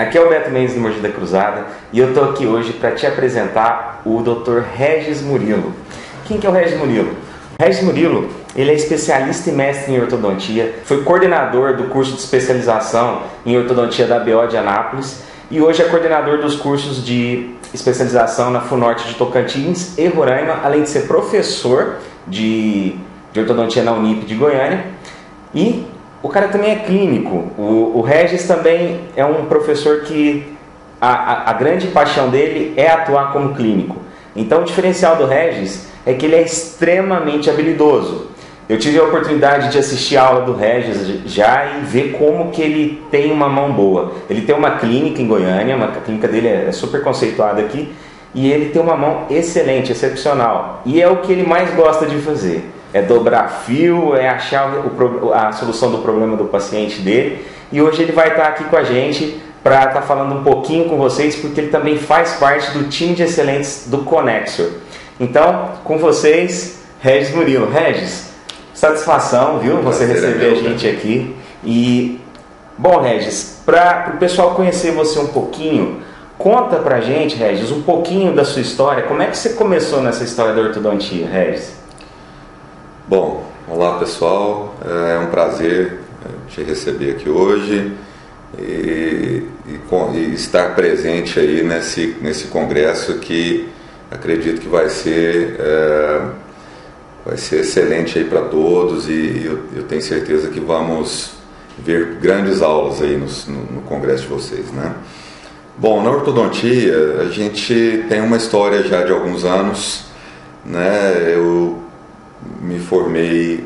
aqui é o Beto Mendes do Mogi da Cruzada e eu estou aqui hoje para te apresentar o Dr. Regis Murilo. Quem que é o Regis Murilo? Regis Murilo, ele é especialista e mestre em ortodontia, foi coordenador do curso de especialização em ortodontia da ABO de Anápolis e hoje é coordenador dos cursos de especialização na FUNORTE de Tocantins e Roraima, além de ser professor de ortodontia na Unip de Goiânia. E o cara também é clínico. O Regis também é um professor que a grande paixão dele é atuar como clínico. Então o diferencial do Regis é que ele é extremamente habilidoso. Eu tive a oportunidade de assistir a aula do Regis já e ver como que ele tem uma mão boa. Ele tem uma clínica em Goiânia, a clínica dele é super conceituada aqui, e ele tem uma mão excelente, excepcional. E é o que ele mais gosta de fazer. É dobrar fio, é achar a solução do problema do paciente dele. E hoje ele vai estar aqui com a gente para estar falando um pouquinho com vocês, porque ele também faz parte do time de excelentes do Conexor. Então, com vocês, Regis Murilo. Regis, satisfação, viu, você receber a gente aqui. E, bom, Regis, para o pessoal conhecer você um pouquinho, conta pra gente, Regis, um pouquinho da sua história. Como é que você começou nessa história da ortodontia, Regis? Bom, olá pessoal, é um prazer te receber aqui hoje e estar presente aí nesse congresso que acredito que vai ser excelente aí para todos e eu tenho certeza que vamos ver grandes aulas aí no congresso de vocês, né? Bom, na ortodontia a gente tem uma história já de alguns anos, né? Eu me formei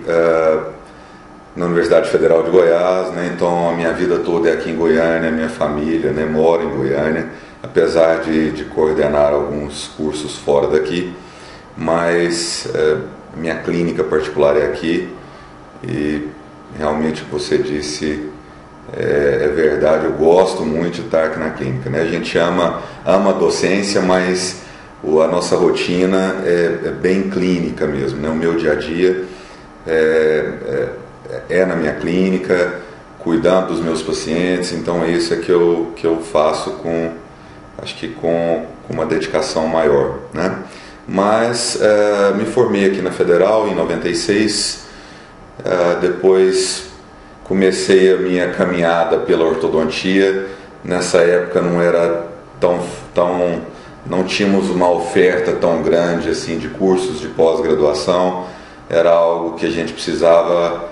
na Universidade Federal de Goiás, né? Então a minha vida toda é aqui em Goiânia, minha família, né, mora em Goiânia, apesar de coordenar alguns cursos fora daqui, mas minha clínica particular é aqui e realmente o que você disse é verdade, eu gosto muito de estar aqui na clínica, né? A gente ama a docência, mas a nossa rotina é bem clínica mesmo, né? O meu dia a dia é na minha clínica, cuidando dos meus pacientes, então é isso que eu faço acho que com uma dedicação maior, né? Mas me formei aqui na Federal em 96, depois comecei a minha caminhada pela ortodontia. Nessa época não tínhamos uma oferta tão grande assim de cursos de pós-graduação, era algo que a gente precisava,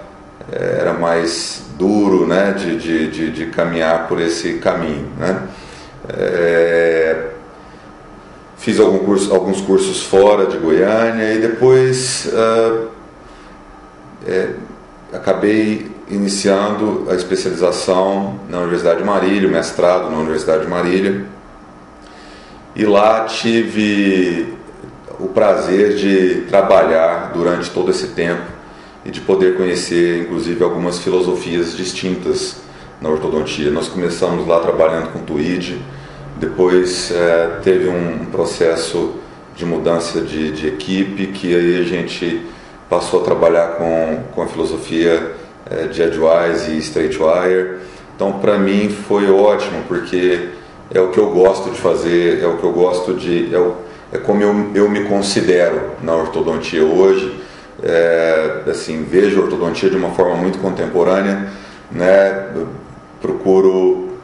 era mais duro, né, de caminhar por esse caminho, né? Fiz alguns cursos fora de Goiânia e depois acabei iniciando a especialização na Universidade de Marília, o mestrado na Universidade de Marília. E lá tive o prazer de trabalhar durante todo esse tempo e de poder conhecer, inclusive, algumas filosofias distintas na ortodontia. Nós começamos lá trabalhando com TWID, depois teve um processo de mudança de equipe, que aí a gente passou a trabalhar com a filosofia de Edgewise e Straightwire. Então, para mim, foi ótimo, porque é o que eu gosto de fazer, é o que eu gosto é como eu me considero na ortodontia hoje. Assim, vejo a ortodontia de uma forma muito contemporânea, né? Procuro,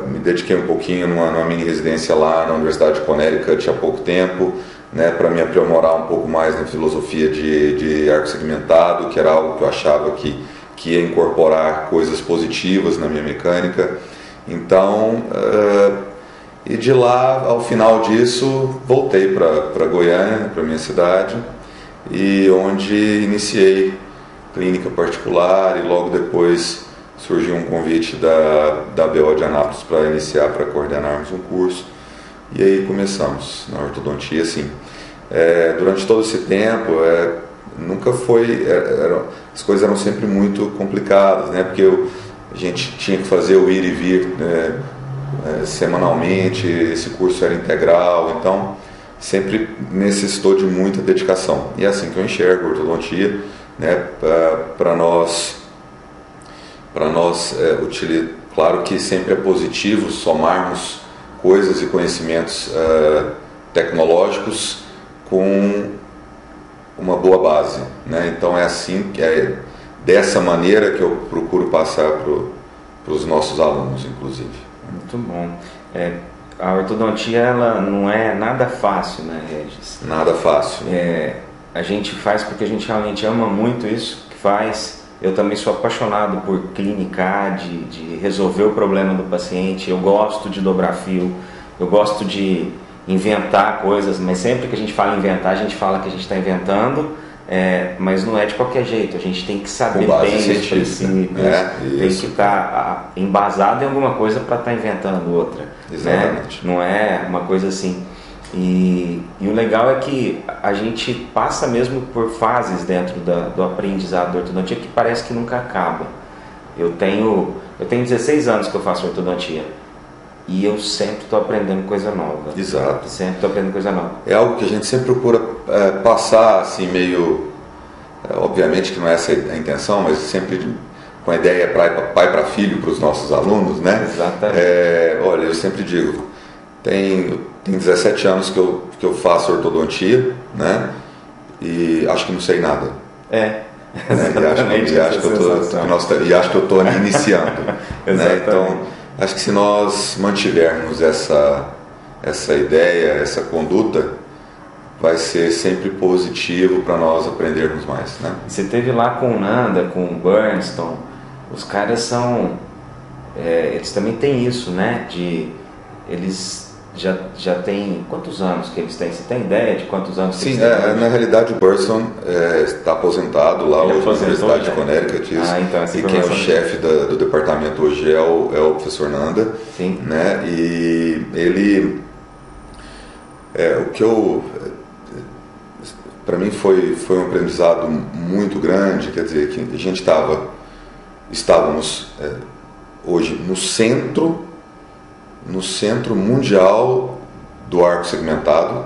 me dediquei um pouquinho numa mini residência lá na Universidade de Connecticut há pouco tempo, né, para me aprimorar um pouco mais na filosofia de arco segmentado, que era algo que eu achava que ia incorporar coisas positivas na minha mecânica. Então, e de lá, ao final disso, voltei para Goiânia, para minha cidade, e onde iniciei clínica particular, e logo depois surgiu um convite da ABO de Anápolis para coordenarmos um curso, e aí começamos na ortodontia, assim. Durante todo esse tempo, nunca foi, as coisas eram sempre muito complicadas, né? Porque a gente tinha que fazer o ir e vir, né, semanalmente, esse curso era integral, então sempre necessitou de muita dedicação. E é assim que eu enxergo a ortodontia, né? Para nós Claro que sempre é positivo somarmos coisas e conhecimentos tecnológicos com uma boa base, né? Então é assim, dessa maneira que eu procuro passar para os nossos alunos, inclusive. Muito bom. A ortodontia, ela não é nada fácil, né, Regis? Nada fácil. A gente faz porque a gente realmente ama muito isso que faz. Eu também sou apaixonado por clinicar, de resolver o problema do paciente. Eu gosto de dobrar fio, eu gosto de inventar coisas, mas sempre que a gente fala inventar, a gente fala que a gente está inventando, mas não é de qualquer jeito. A gente tem que saber bem os princípios, tem que estar embasado em alguma coisa para estar inventando outra. Exatamente. Né? Não é uma coisa assim. E o legal é que a gente passa mesmo por fases dentro do aprendizado da ortodontia que parece que nunca acaba. Eu tenho 16 anos que eu faço ortodontia e eu sempre estou aprendendo coisa nova. Exato. Sempre estou aprendendo coisa nova. É algo que a gente sempre procura passar assim meio... obviamente que não é essa a intenção, mas sempre com a ideia pai para filho para os nossos alunos, né? Exatamente. Olha, eu sempre digo, tem 17 anos que eu faço ortodontia, né? E acho que não sei nada. Exatamente. E acho que eu estou iniciando. Né? Então, acho que se nós mantivermos essa ideia, essa conduta, vai ser sempre positivo para nós aprendermos mais. Né? Você teve lá com o Nanda, com o Bernstein, os caras são... eles também têm isso, né? Eles já têm... Quantos anos que eles têm? Você tem ideia de quantos anos que Sim, eles têm? na realidade o Bernstein está aposentado lá hoje na Universidade de Connecticut. Então, e quem é o chefe do departamento hoje é o professor Nanda. Sim. Né? E ele... para mim foi um aprendizado muito grande, quer dizer, que a gente estávamos hoje no centro mundial do arco segmentado,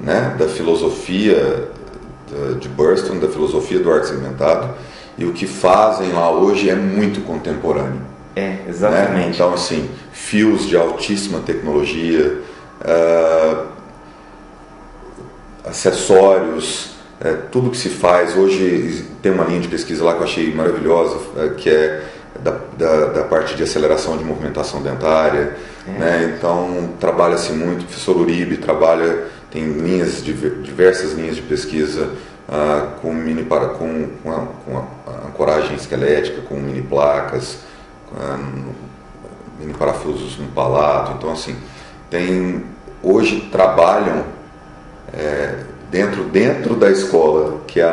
né, da filosofia de Bernstein, da filosofia do arco segmentado, e o que fazem lá hoje é muito contemporâneo. Exatamente. Né? Então, assim, fios de altíssima tecnologia, acessórios, tudo que se faz. Hoje tem uma linha de pesquisa lá que eu achei maravilhosa, que é da parte de aceleração de movimentação dentária. Né? Então trabalha-se muito, o professor Uribe tem diversas linhas de pesquisa com ancoragem esquelética, com mini placas, mini parafusos no palato. Então, assim, hoje trabalham dentro da escola, que é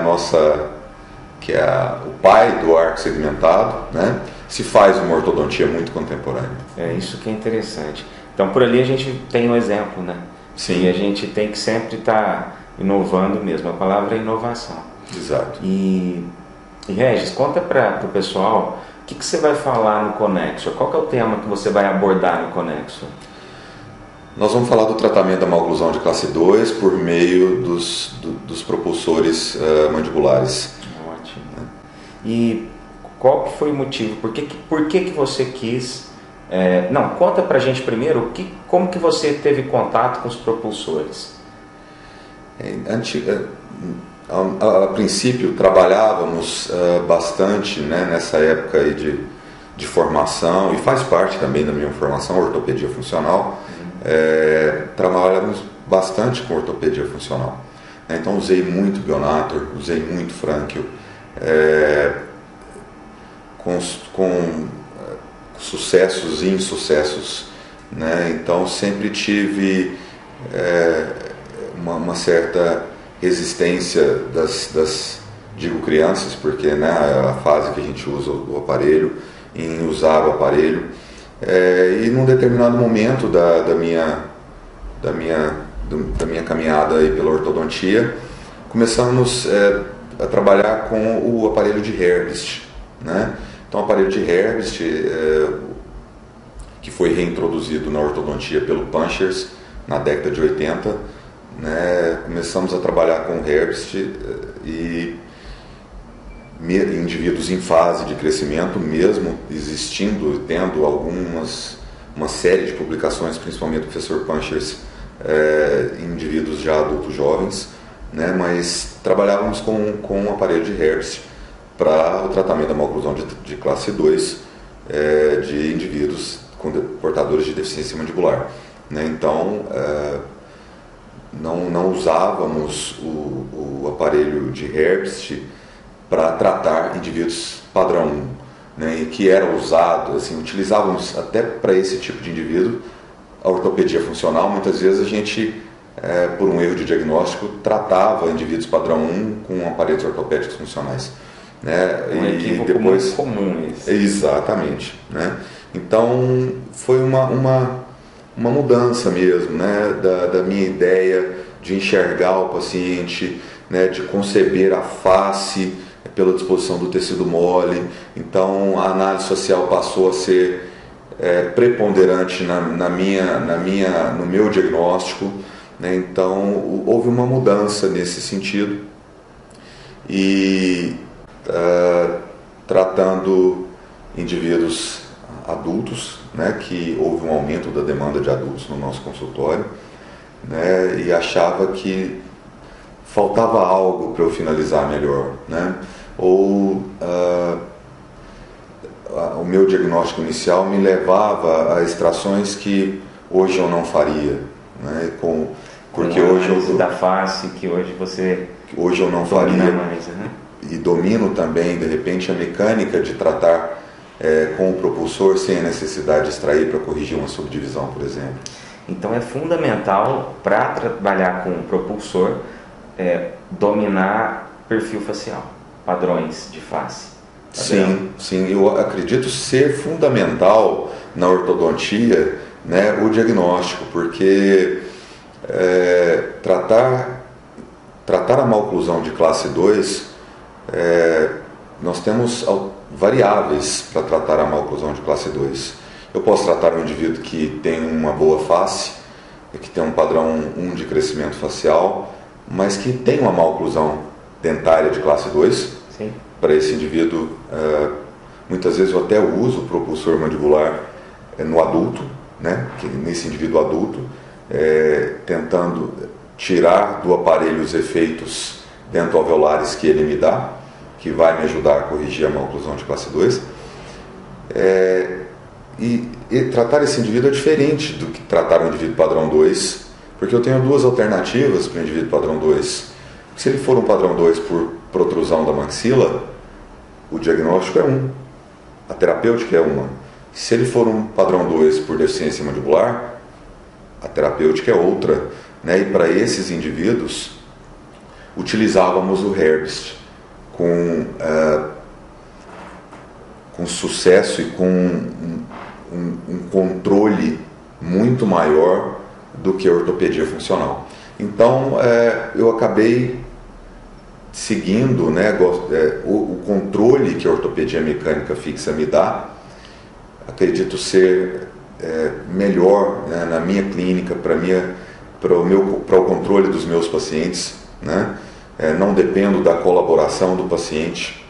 o pai do arco segmentado, né? Se faz uma ortodontia muito contemporânea. Isso que é interessante. Então, por ali a gente tem um exemplo, né? Sim. E a gente tem que sempre estar inovando mesmo. A palavra é inovação. Exato. E Regis, conta para o pessoal o que você vai falar no Conexo. Qual que é o tema que você vai abordar no Conexo? Nós vamos falar do tratamento da maloclusão de classe 2 por meio dos propulsores mandibulares. Ótimo. E qual que foi o motivo? Por que você quis... conta pra gente primeiro como que você teve contato com os propulsores. A princípio trabalhávamos bastante, né, nessa época aí de formação, e faz parte também da minha formação, ortopedia funcional. Trabalhamos bastante com ortopedia funcional. Então usei muito Bionator, usei muito Frankio, com sucessos e insucessos, né? Então sempre tive uma certa resistência digo crianças, porque, né, é a fase que a gente usa o aparelho, em usar o aparelho, e num determinado momento da minha caminhada aí pela ortodontia, começamos a trabalhar com o aparelho de Herbst, né? Então, o aparelho de Herbst, que foi reintroduzido na ortodontia pelo Punchers na década de 80, né? Começamos a trabalhar com o Herbst e indivíduos em fase de crescimento, mesmo existindo, tendo uma série de publicações, principalmente do professor Panchers, em indivíduos já adultos jovens, né? Mas trabalhávamos com um aparelho de Herbst para o tratamento da maloclusão de classe 2 de indivíduos portadores de deficiência mandibular, né? Então, não usávamos o aparelho de Herbst para tratar indivíduos padrão 1, né? E que era usado, assim, utilizávamos até para esse tipo de indivíduo a ortopedia funcional. Muitas vezes a gente, por um erro de diagnóstico, tratava indivíduos padrão 1 com aparelhos ortopédicos funcionais, né? E depois comum isso. Exatamente, né? Então foi uma mudança mesmo, né, da minha ideia de enxergar o paciente, né, de conceber a face pela disposição do tecido mole. Então a análise social passou a ser preponderante no meu diagnóstico, né? Então houve uma mudança nesse sentido, e tratando indivíduos adultos, né, que houve um aumento da demanda de adultos no nosso consultório, né, e achava que faltava algo para eu finalizar melhor, né, ou o meu diagnóstico inicial me levava a extrações que hoje eu não faria, né, porque hoje eu da face que hoje eu não faria mais, né? E domino também, de repente, a mecânica de tratar com o propulsor sem a necessidade de extrair para corrigir uma subdivisão, por exemplo. Então é fundamental para trabalhar com o propulsor dominar perfil facial, padrões de face. Sim, eu acredito ser fundamental na ortodontia, né, o diagnóstico, porque tratar a maloclusão de classe 2, nós temos variáveis para tratar a maloclusão de classe 2. Eu posso tratar um indivíduo que tem uma boa face, que tem um padrão 1 de crescimento facial, mas que tem uma maloclusão dentária de classe 2. Sim. Para esse indivíduo, muitas vezes eu até uso o propulsor mandibular no adulto, né, nesse indivíduo adulto, tentando tirar do aparelho os efeitos dentoalveolares que ele me dá, que vai me ajudar a corrigir a maloclusão de classe 2. E tratar esse indivíduo é diferente do que tratar um indivíduo padrão 2, porque eu tenho duas alternativas para o indivíduo padrão 2. Se ele for um padrão 2 por protrusão da maxila, o diagnóstico é um, a terapêutica é uma. Se ele for um padrão 2 por deficiência mandibular, a terapêutica é outra, né? E para esses indivíduos, utilizávamos o Herbst com sucesso e com um controle muito maior do que a ortopedia funcional. Então, eu acabei seguindo, né, o controle que a ortopedia mecânica fixa me dá, acredito ser melhor, né, na minha clínica, para o controle dos meus pacientes, né? Não dependo da colaboração do paciente.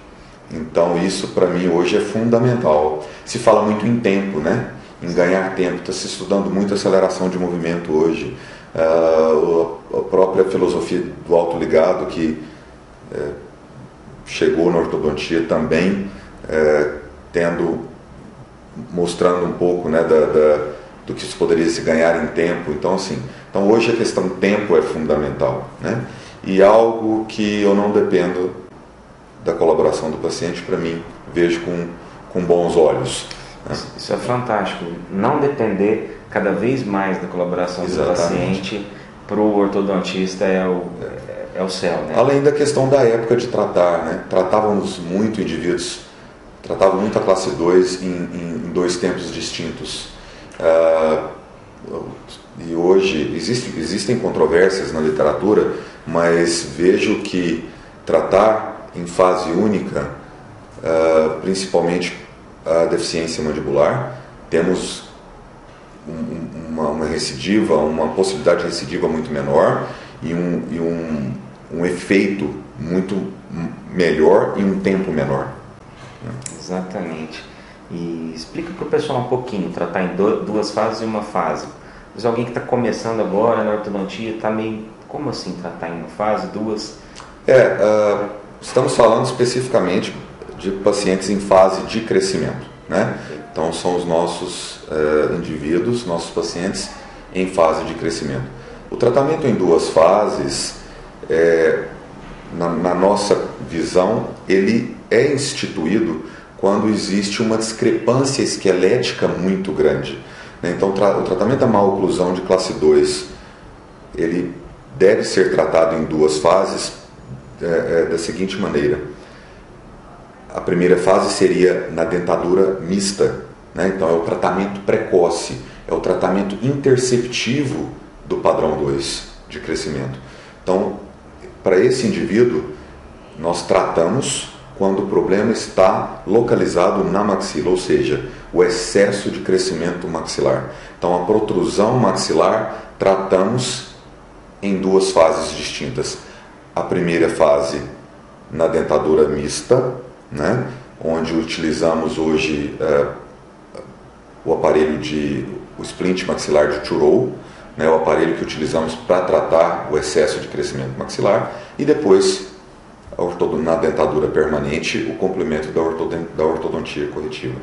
Então isso para mim hoje é fundamental. Se fala muito em tempo, né? Em ganhar tempo. Está se estudando muito aceleração de movimento hoje. A própria filosofia do autoligado que chegou na ortodontia também, mostrando um pouco, né, do que se poderia se ganhar em tempo. Então assim, hoje a questão tempo é fundamental, né? E algo que eu não dependo da colaboração do paciente, para mim, vejo com bons olhos, né? Isso é fantástico. Não depender cada vez mais da colaboração do paciente, para o ortodontista é o céu, né? Além da questão da época de tratar, né? Tratávamos muito indivíduos, tratava muito a classe 2 em dois tempos distintos. E hoje existem controvérsias na literatura, mas vejo que tratar em fase única, principalmente a deficiência mandibular, temos uma recidiva, uma possibilidade de recidiva muito menor e um efeito muito melhor em um tempo menor. Exatamente. E explica para o pessoal um pouquinho, tratar em duas fases e uma fase. Mas alguém que está começando agora na ortodontia está meio... Como assim tratar em uma fase, duas? Estamos falando especificamente de pacientes em fase de crescimento, né? Então são os nossos indivíduos, nossos pacientes em fase de crescimento. O tratamento em duas fases, na nossa visão, ele é instituído quando existe uma discrepância esquelética muito grande. Então o tratamento da maloclusão de classe 2, ele deve ser tratado em duas fases da seguinte maneira. A primeira fase seria na dentadura mista, né? Então é o tratamento precoce, é o tratamento interceptivo do padrão 2 de crescimento. Então, para esse indivíduo, nós tratamos quando o problema está localizado na maxila, ou seja, o excesso de crescimento maxilar. Então, a protrusão maxilar tratamos em duas fases distintas. A primeira fase na dentadura mista, né, onde utilizamos hoje o aparelho o splint maxilar de Turow, né, o aparelho que utilizamos para tratar o excesso de crescimento maxilar, e depois na dentadura permanente o complemento da ortodontia corretiva.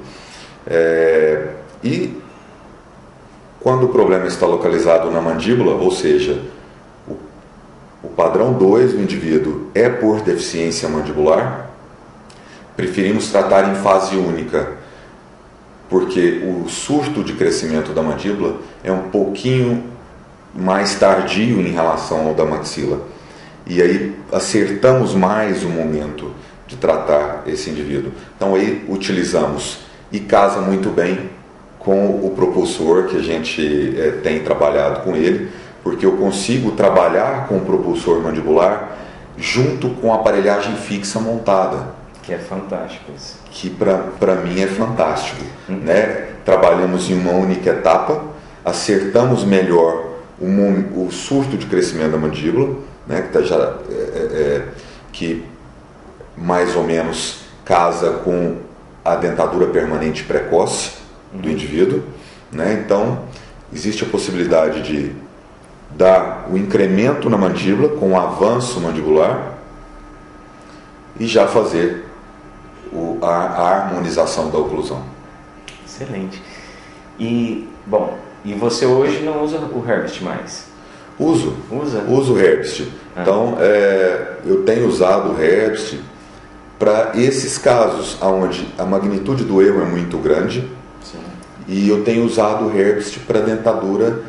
E quando o problema está localizado na mandíbula, ou seja, o padrão 2 do indivíduo é por deficiência mandibular, preferimos tratar em fase única, porque o surto de crescimento da mandíbula é um pouquinho mais tardio em relação ao da maxila. E aí acertamos mais o momento de tratar esse indivíduo. Então aí utilizamos, e casa muito bem com o propulsor que a gente tem trabalhado com ele, porque eu consigo trabalhar com o propulsor mandibular junto com a aparelhagem fixa montada. Que é fantástico isso. Que para mim é fantástico. Né? Trabalhamos em uma única etapa, acertamos melhor o surto de crescimento da mandíbula, né? Que mais ou menos casa com a dentadura permanente precoce do indivíduo. Né? Então, existe a possibilidade de dar o incremento na mandíbula com o avanço mandibular e já fazer a harmonização da oclusão. Excelente. E você hoje não usa o Herbst mais? Uso o Herbst. Então, eu tenho usado o Herbst para esses casos onde a magnitude do erro é muito grande. Sim. E eu tenho usado o Herbst para dentadura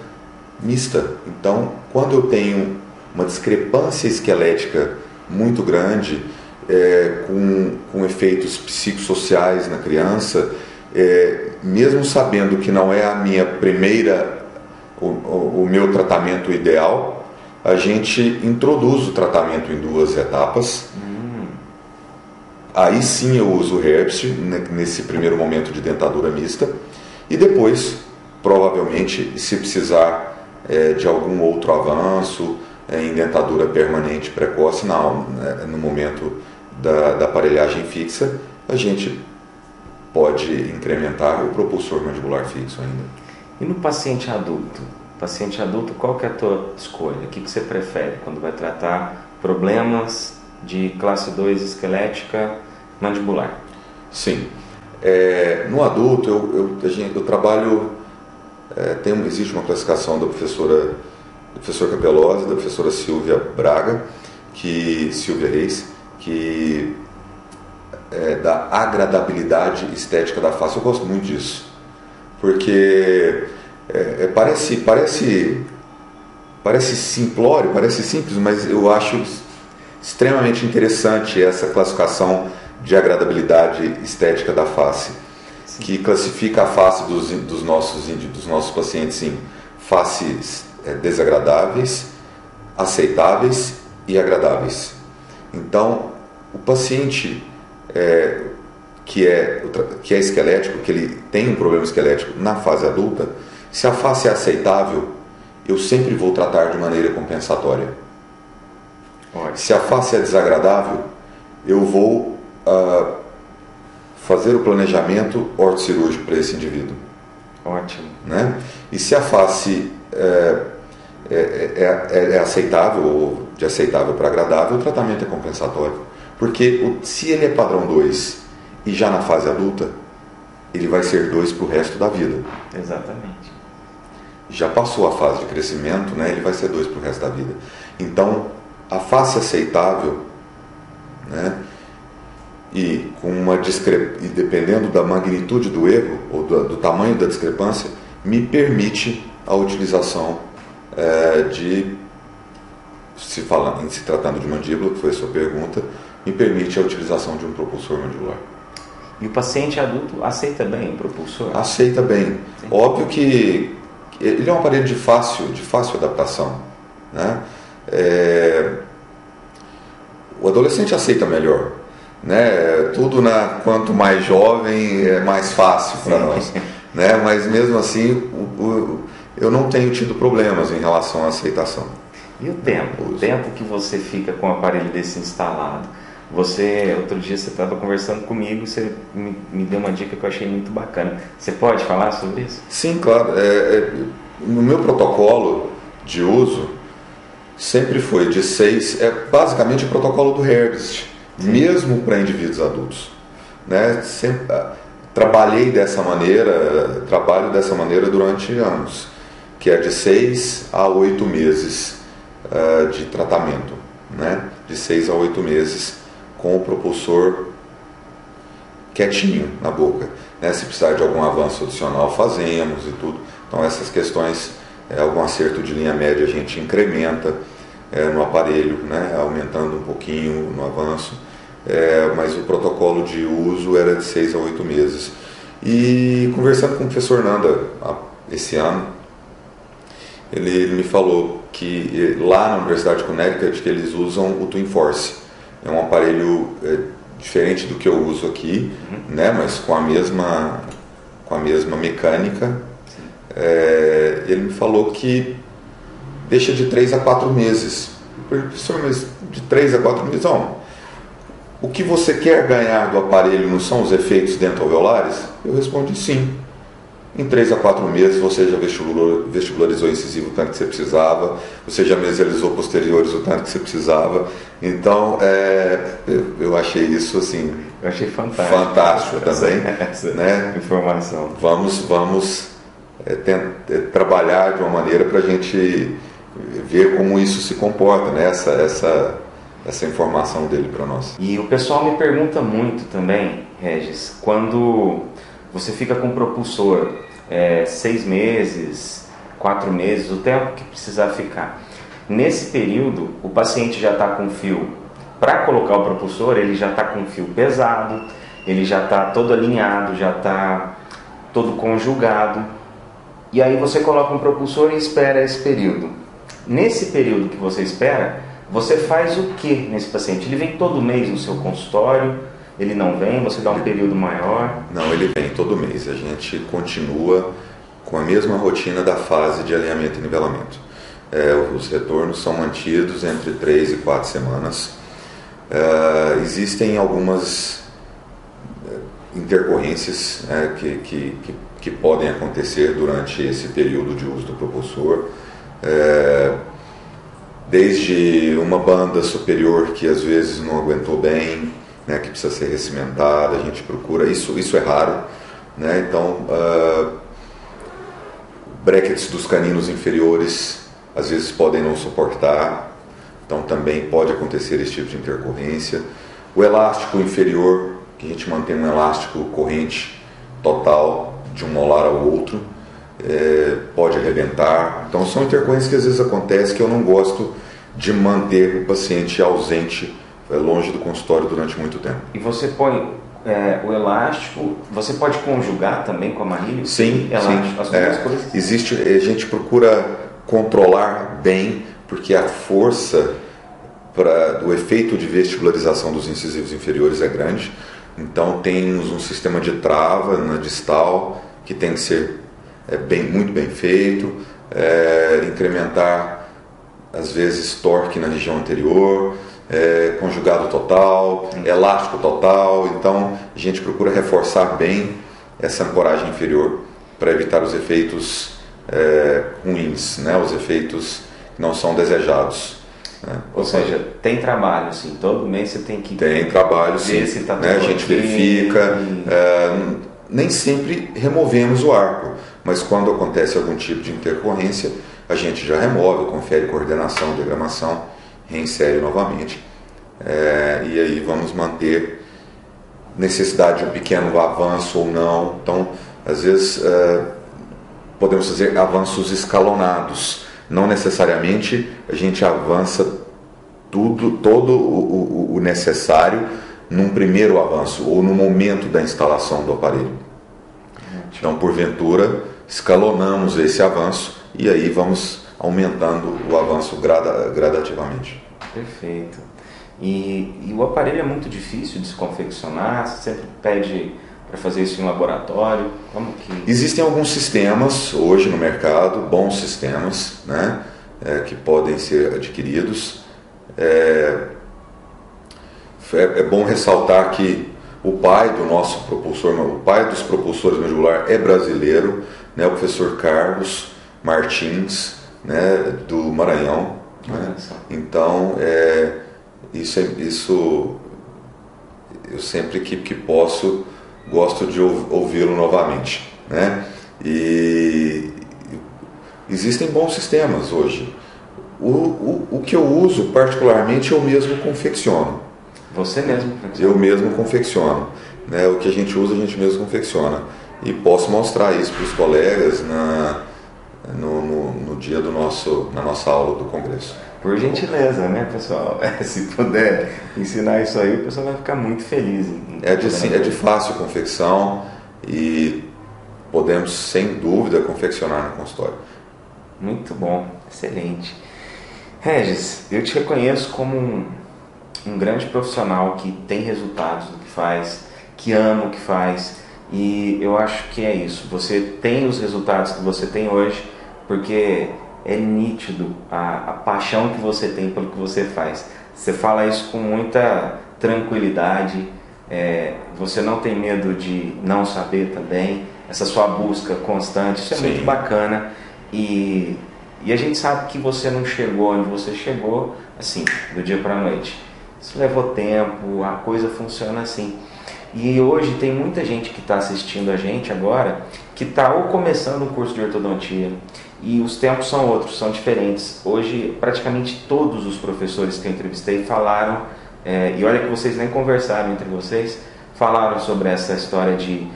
mista. Então, quando eu tenho uma discrepância esquelética muito grande, com efeitos psicossociais na criança, mesmo sabendo que não é a minha o meu tratamento ideal, a gente introduz o tratamento em duas etapas. Aí sim eu uso o Herbst nesse primeiro momento de dentadura mista, e depois, provavelmente, se precisar de algum outro avanço em dentadura permanente precoce, no momento da aparelhagem fixa, a gente pode incrementar o propulsor mandibular fixo ainda. E no paciente adulto? Paciente adulto, qual que é a tua escolha? O que você prefere quando vai tratar problemas de classe 2 esquelética mandibular? Sim. No adulto, eu trabalho... existe uma classificação do professor Capellosi, da professora Silvia Braga, Silvia Reis, que da agradabilidade estética da face. Eu gosto muito disso, porque parece simplório, parece simples, mas eu acho extremamente interessante essa classificação de agradabilidade estética da face. Sim. Que classifica a face dos nossos pacientes em faces desagradáveis, aceitáveis e agradáveis. Então, o paciente que é esquelético, que ele tem um problema esquelético na fase adulta, se a face é aceitável, eu sempre vou tratar de maneira compensatória. Se a face é desagradável, eu vou fazer o planejamento ortocirúrgico para esse indivíduo. Ótimo. Né? E se a face é aceitável, ou de aceitável para agradável, o tratamento é compensatório. Porque se ele é padrão 2 e já na fase adulta, ele vai ser 2 para o resto da vida. Exatamente. Já passou a fase de crescimento, né? Ele vai ser 2 para o resto da vida. Então, a face aceitável, né? E dependendo da magnitude do erro ou do tamanho da discrepância, me permite a utilização se tratando de mandíbula, que foi a sua pergunta, me permite a utilização de um propulsor mandibular. E o paciente adulto aceita bem o propulsor? Aceita bem. Sim. Óbvio que ele é um aparelho de fácil adaptação, né? O adolescente aceita melhor, né? Tudo quanto mais jovem é mais fácil para nós, né? Mas mesmo assim eu não tenho tido problemas em relação à aceitação. E o tempo? O tempo que você fica com o aparelho desse instalado? Outro dia você estava conversando comigo, você me deu uma dica que eu achei muito bacana. Você pode falar sobre isso? Sim, claro. No meu protocolo de uso, sempre foi de 6, basicamente o protocolo do Herbst, mesmo para indivíduos adultos. Né? Trabalho dessa maneira durante anos, que é de 6 a 8 meses de tratamento, né? De 6 a 8 meses com o propulsor quietinho na boca, né? Se precisar de algum avanço adicional, fazemos e tudo. Então essas questões, algum acerto de linha média a gente incrementa no aparelho, né? Aumentando um pouquinho no avanço, mas o protocolo de uso era de 6 a 8 meses. E conversando com o professor Nanda esse ano, ele me falou que lá na Universidade de Connecticut que eles usam o Twin Force. É um aparelho diferente do que eu uso aqui, né? Mas com a mesma mecânica. Ele me falou que deixa de 3 a 4 meses. Professor, mas de 3 a 4 meses, o que você quer ganhar do aparelho não são os efeitos dento-alveolares? Eu respondi sim. Em 3 a 4 meses você já vestibularizou o incisivo o tanto que você precisava, você já mesializou posteriores o tanto que você precisava. Então, eu achei isso assim... Eu achei fantástico também. Essa né? informação. Vamos trabalhar de uma maneira para a gente ver como isso se comporta, né? Essa informação dele para nós. E o pessoal me pergunta muito também, Regis, quando você fica com o propulsor 6 meses, 4 meses, o tempo que precisar ficar. Nesse período, o paciente já está com fio. Para colocar o propulsor, ele já está com fio pesado, ele já está todo alinhado, já está todo conjugado. E aí você coloca um propulsor e espera esse período. Nesse período que você espera, você faz o que nesse paciente? Ele vem todo mês no seu consultório? Ele não vem? Você dá um período maior? Não, ele vem todo mês. A gente continua com a mesma rotina da fase de alinhamento e nivelamento. Os retornos são mantidos entre 3 e 4 semanas. Existem algumas intercorrências que podem acontecer durante esse período de uso do propulsor. Desde uma banda superior que às vezes não aguentou bem, né, que precisa ser recimentada, a gente procura, isso é raro, né? Então, brackets dos caninos inferiores às vezes podem não suportar, então também pode acontecer esse tipo de intercorrência. O elástico inferior, que a gente mantém um elástico corrente total de um molar ao outro, pode arrebentar. Então são intercorrências que às vezes acontecem que eu não gosto de manter o paciente ausente, longe do consultório durante muito tempo. E você põe o elástico, você pode conjugar também com a manilha? Sim, elástico, sim. As duas coisas? Existe, a gente procura controlar bem, porque a força do efeito de vestibularização dos incisivos inferiores é grande. Então temos um sistema de trava na distal que tem que ser muito bem feito, incrementar às vezes torque na região anterior, conjugado total, elástico total. Então a gente procura reforçar bem essa ancoragem inferior para evitar os efeitos ruins, né? Os efeitos que não são desejados. Ou seja, tem trabalho, assim, todo mês você tem que tem trabalho, ver sim, se está tudo né? A gente verifica, nem sempre removemos o arco, mas quando acontece algum tipo de intercorrência, a gente já remove, confere coordenação, diagramação, reinsere novamente, e aí vamos manter necessidade de um pequeno avanço ou não. Então, às vezes, podemos fazer avanços escalonados. Não necessariamente a gente avança todo o necessário num primeiro avanço ou no momento da instalação do aparelho. Então, porventura, escalonamos esse avanço e aí vamos aumentando o avanço gradativamente. Perfeito. E o aparelho é muito difícil de se confeccionar? Você sempre pede para fazer isso em laboratório? Como que... Existem alguns sistemas hoje no mercado, bons sistemas, né, que podem ser adquiridos. É bom ressaltar que o pai do nosso propulsor, o pai dos propulsores medular é brasileiro, né, o professor Carlos Martins, né, do Maranhão. Né? Então, isso eu sempre que posso gosto de ouvi-lo novamente, né? E existem bons sistemas hoje. O que eu uso particularmente eu mesmo confecciono. Você mesmo confecciona? Eu mesmo confecciono, né? O que a gente usa a gente mesmo confecciona e posso mostrar isso para os colegas no dia na nossa aula do congresso. Por gentileza, né, pessoal? Se puder ensinar isso aí, o pessoal vai ficar muito feliz. É de fácil confecção e podemos, sem dúvida, confeccionar no consultório. Muito bom, excelente. Regis, eu te reconheço como um grande profissional que tem resultados no que faz, que ama o que faz, e eu acho que é isso. Você tem os resultados que você tem hoje porque é nítido a paixão que você tem pelo que você faz. Você fala isso com muita tranquilidade, você não tem medo de não saber também, essa sua busca constante, isso é Sim. muito bacana. E a gente sabe que você não chegou onde você chegou assim, do dia para a noite. Isso levou tempo, a coisa funciona assim. E hoje tem muita gente que está assistindo a gente agora, que está ou começando um curso de ortodontia, e os tempos são outros, são diferentes. Hoje praticamente todos os professores que eu entrevistei falaram, e olha que vocês nem conversaram entre vocês, falaram sobre essa história de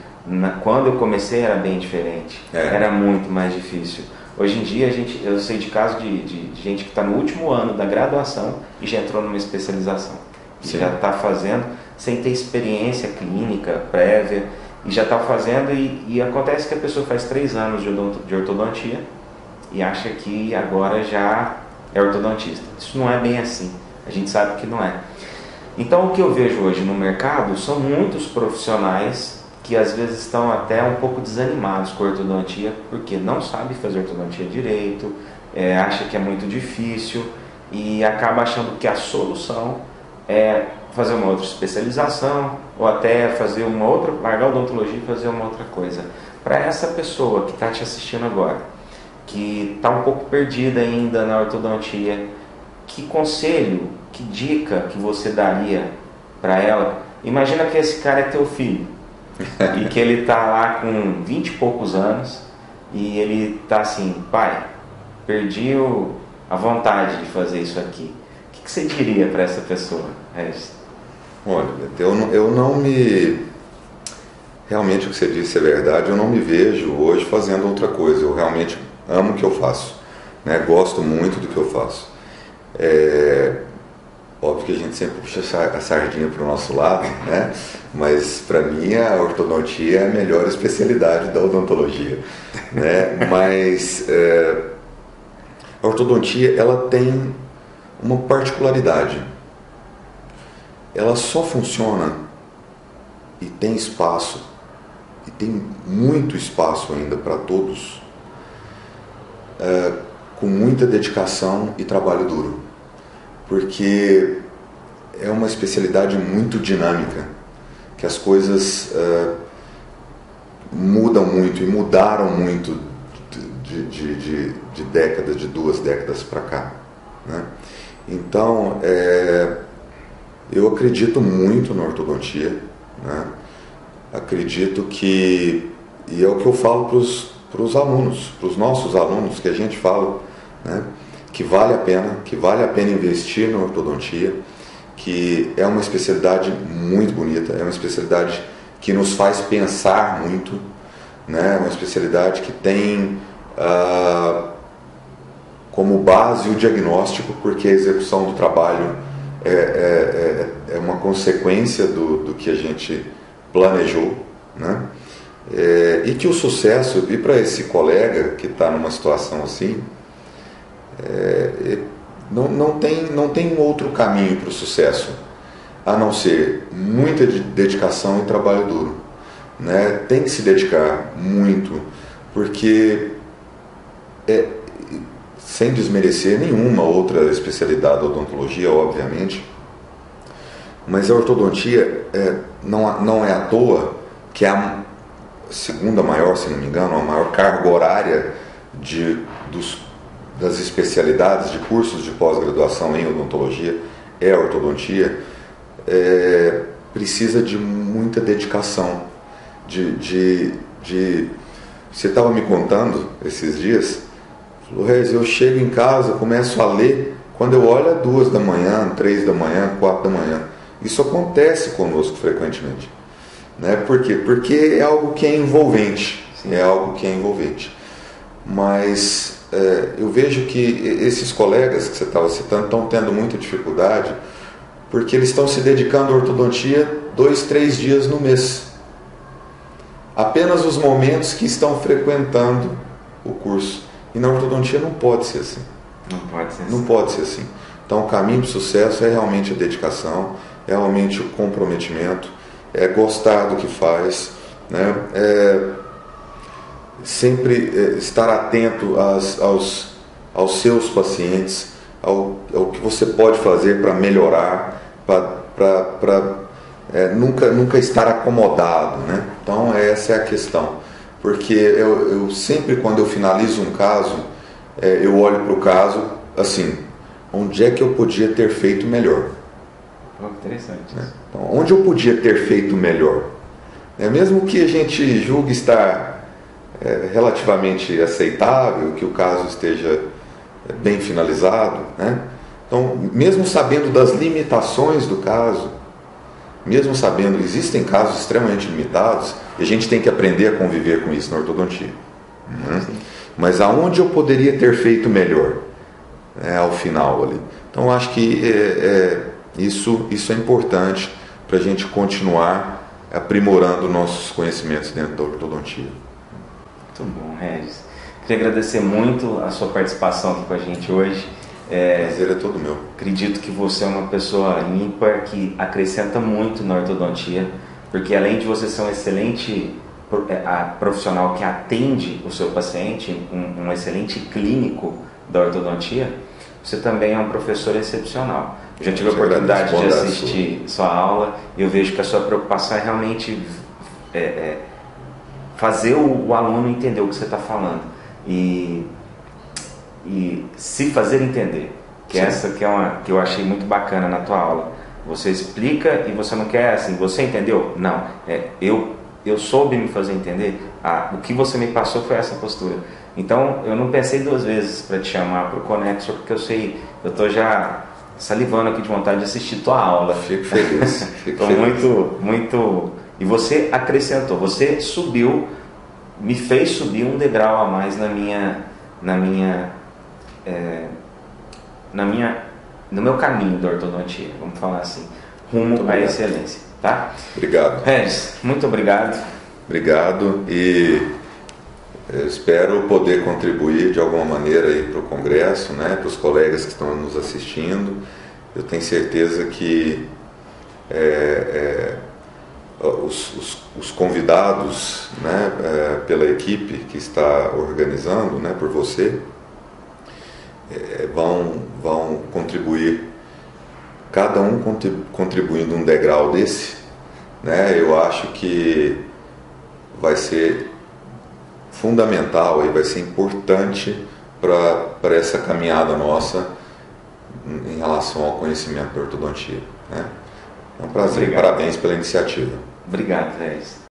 quando eu comecei era bem diferente, era muito mais difícil. Hoje em dia eu sei de casos de gente que está no último ano da graduação e já entrou numa especialização. Sim. Já está fazendo sem ter experiência clínica prévia e já está fazendo e acontece que a pessoa faz 3 anos de ortodontia e acha que agora já é ortodontista. Isso não é bem assim, a gente sabe que não é. Então o que eu vejo hoje no mercado são muitos profissionais que às vezes estão até um pouco desanimados com a ortodontia porque não sabe fazer ortodontia direito, acha que é muito difícil e acaba achando que a solução é fazer uma outra especialização ou até fazer uma outra, largar a odontologia e fazer uma outra coisa. Para essa pessoa que está te assistindo agora, que está um pouco perdida ainda na ortodontia, que conselho, que dica que você daria para ela? Imagina que esse cara é teu filho e que ele está lá com 20 e poucos anos e ele está assim, pai, perdi a vontade de fazer isso aqui. O que você diria para essa pessoa, Regis? Olha, eu não me... Realmente o que você disse é verdade, eu não me vejo hoje fazendo outra coisa. Eu realmente amo o que eu faço, né? Gosto muito do que eu faço. Óbvio que a gente sempre puxa a sardinha para o nosso lado, né? Mas para mim a ortodontia é a melhor especialidade da odontologia, né? Mas a ortodontia ela tem uma particularidade. Ela só funciona e tem espaço, e tem muito espaço ainda para todos, com muita dedicação e trabalho duro. Porque é uma especialidade muito dinâmica, que as coisas mudam muito e mudaram muito de décadas, de 2 décadas para cá, né? Então, eu acredito muito na ortodontia, né? Acredito que, e é o que eu falo para os alunos, para os nossos alunos, que a gente fala, né? Que vale a pena investir na ortodontia, que é uma especialidade muito bonita, é uma especialidade que nos faz pensar muito, né? Uma especialidade que tem como base o diagnóstico, porque a execução do trabalho é uma consequência do que a gente planejou, né? E que o sucesso, e para esse colega que está numa situação assim, não tem um outro caminho para o sucesso, a não ser muita dedicação e trabalho duro, né? Tem que se dedicar muito, porque sem desmerecer nenhuma outra especialidade da odontologia, obviamente, mas a ortodontia não é à toa que é a segunda maior, se não me engano, a maior carga horária das especialidades de cursos de pós-graduação em odontologia é a ortodontia. Precisa de muita dedicação, você estava me contando esses dias, Regis, eu chego em casa, começo a ler, quando eu olho é 2 da manhã, 3 da manhã, 4 da manhã. Isso acontece conosco frequentemente, né? Por quê? Porque é algo que é envolvente. Sim. É algo que é envolvente. Mas eu vejo que esses colegas que você estava citando estão tendo muita dificuldade porque eles estão se dedicando à ortodontia 2, 3 dias no mês. Apenas os momentos que estão frequentando o curso. E na ortodontia não pode ser assim. Não pode ser assim. Então o caminho do sucesso é realmente a dedicação, é realmente o comprometimento, é gostar do que faz, né? Sempre estar atento aos seus pacientes, ao que você pode fazer para melhorar, para nunca estar acomodado, né? Então essa é a questão. Porque eu sempre, quando eu finalizo um caso, eu olho para o caso assim, onde é que eu podia ter feito melhor? Interessante. Né? Então, onde eu podia ter feito melhor? Mesmo que a gente julgue estar relativamente aceitável, que o caso esteja bem finalizado, né? Então, mesmo sabendo das limitações do caso, mesmo sabendo que existem casos extremamente limitados, e a gente tem que aprender a conviver com isso na ortodontia, né? Mas aonde eu poderia ter feito melhor, ao final ali? Então acho que isso é importante para a gente continuar aprimorando nossos conhecimentos dentro da ortodontia. Muito bom, Regis. Queria agradecer muito a sua participação aqui com a gente hoje. O prazer é todo meu. Acredito que você é uma pessoa ímpar que acrescenta muito na ortodontia, porque além de você ser um excelente profissional que atende o seu paciente, um excelente clínico da ortodontia, você também é um professor excepcional. Eu já tive a oportunidade de assistir sua aula e eu vejo que a sua preocupação é realmente fazer o aluno entender o que você está falando e se fazer entender, que essa que eu achei muito bacana na tua aula. Você explica e você não quer assim, você entendeu? Não, eu soube me fazer entender. O que você me passou foi essa postura. Então eu não pensei 2 vezes para te chamar para o Conexor, porque eu sei, eu estou já salivando aqui de vontade de assistir tua aula. Fico feliz. Estou muito. E você acrescentou, você subiu, me fez subir um degrau a mais no meu caminho da ortodontia, vamos falar assim, rumo à excelência, tá? Obrigado. Regis, muito obrigado. Obrigado e espero poder contribuir de alguma maneira aí para o Congresso, né, para os colegas que estão nos assistindo. Eu tenho certeza que os convidados, né, pela equipe que está organizando, né, por você, vão contribuir cada um contribuindo um degrau desse, né, eu acho que vai ser fundamental e vai ser importante para essa caminhada nossa em relação ao conhecimento da ortodontia, né? É um prazer, Obrigado. parabéns pela iniciativa. Obrigado, Regis.